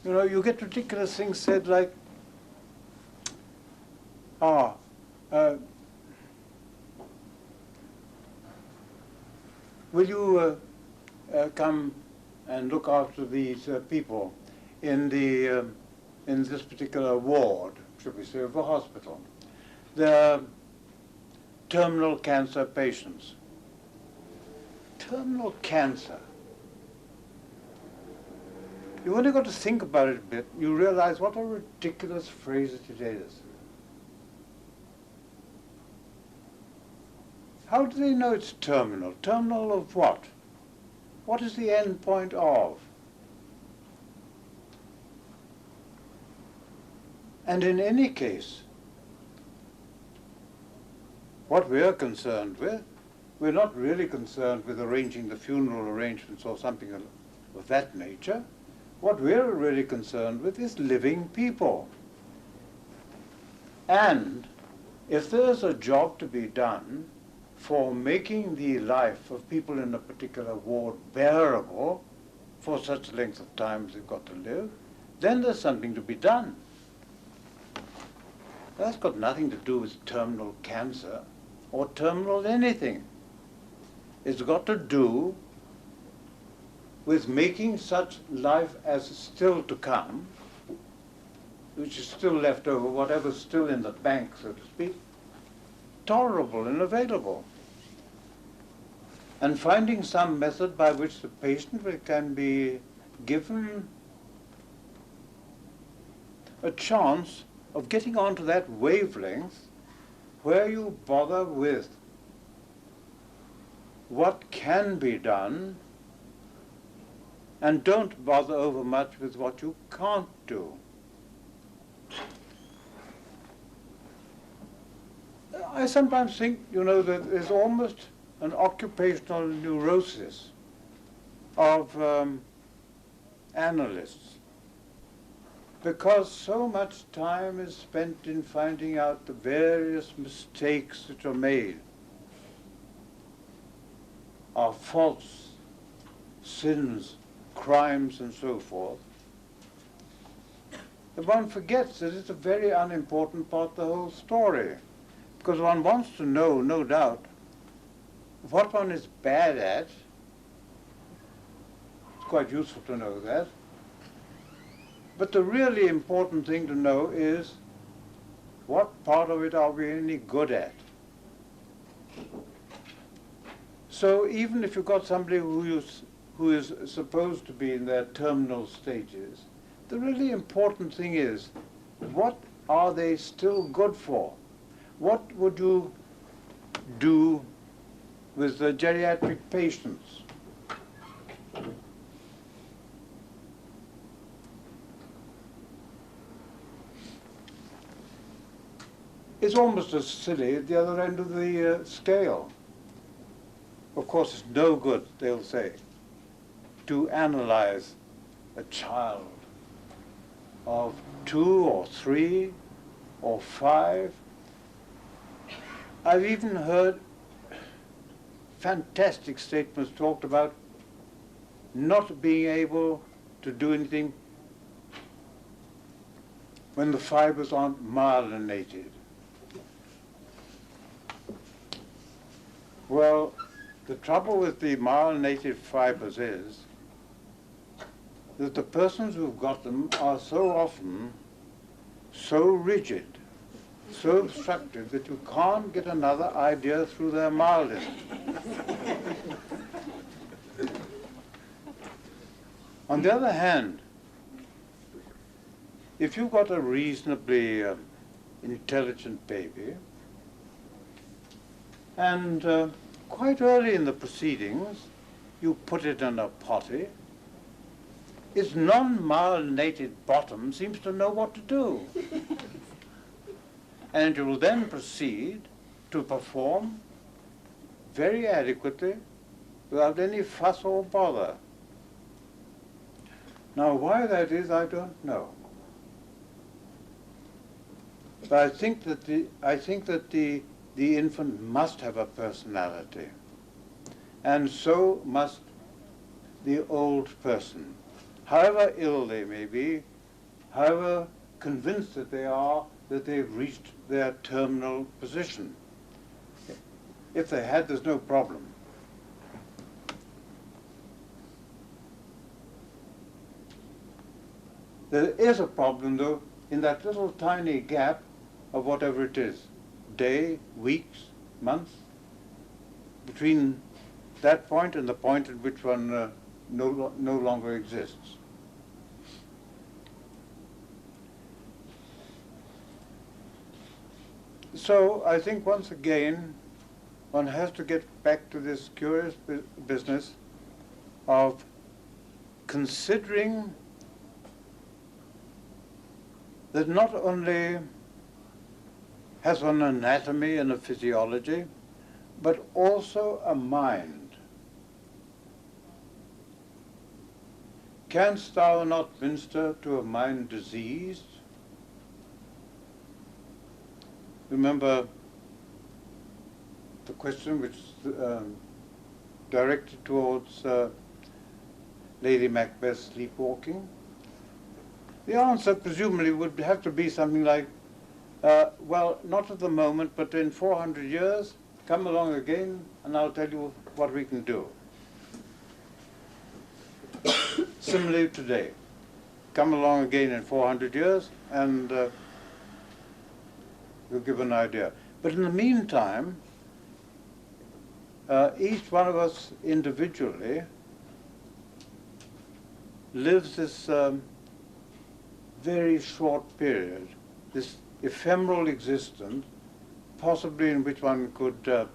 You know, you get ridiculous things said like, ah, will you come and look after these people in the in this particular ward, should we say, of a hospital? They're terminal cancer patients. Terminal cancer. You only got to think about it a bit, you realize what a ridiculous phrase it is. How do they know it's terminal? Terminal of what? What is the end point of? And in any case, what we're concerned with, we're not really concerned with arranging the funeral arrangements or something of that nature. What we're really concerned with is living people. And if there's a job to be done for making the life of people in a particular ward bearable for such length of time as they've got to live, then there's something to be done. That's got nothing to do with terminal cancer or terminal anything. It's got to do with making such life as is still to come, which is still left over, whatever's still in the bank, so to speak, tolerable and available. And finding some method by which the patient can be given a chance of getting onto that wavelength where you bother with what can be done and don't bother over much with what you can't do. I sometimes think, you know, that there's almost an occupational neurosis of analysts, because so much time is spent in finding out the various mistakes that are made, are faults, sins, crimes, and so forth, that one forgets that it's a very unimportant part of the whole story, because one wants to know, no doubt, what one is bad at. It's quite useful to know that. But the really important thing to know is what part of it are we any good at. So even if you've got somebody who is supposed to be in their terminal stages, the really important thing is, what are they still good for? What would you do with the geriatric patients? It's almost as silly at the other end of the scale. Of course, it's no good, they'll say, to analyze a child of 2 or 3 or 5. I've even heard fantastic statements talked about not being able to do anything when the fibers aren't myelinated. Well, the trouble with the myelinated fibers is that the persons who've got them are so often so rigid, so obstructed, that you can't get another idea through their myelin. On the other hand, if you've got a reasonably intelligent baby, and quite early in the proceedings, you put it in a potty, its non-myelinated bottom seems to know what to do. And it will then proceed to perform very adequately without any fuss or bother. Now, why that is, I don't know. But I think that the infant must have a personality, and so must the old person. however ill they may be, however convinced that they are that they've reached their terminal position. If they had, there's no problem. There is a problem, though, in that little tiny gap of whatever it is, day, weeks, months, between that point and the point at which one no longer exists. So I think once again one has to get back to this curious business of considering that not only has one an anatomy and a physiology, but also a mind. Canst thou not minister to a mind diseased? Remember the question which directed towards Lady Macbeth's sleepwalking? The answer presumably would have to be something like, well, not at the moment, but in 400 years, come along again and I'll tell you what we can do. Similarly today, come along again in 400 years and we'll give an idea. But in the meantime, each one of us individually lives this very short period, this ephemeral existence, possibly in which one could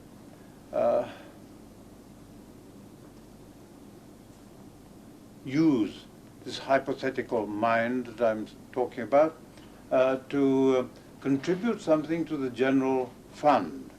use this hypothetical mind that I'm talking about to contribute something to the general fund.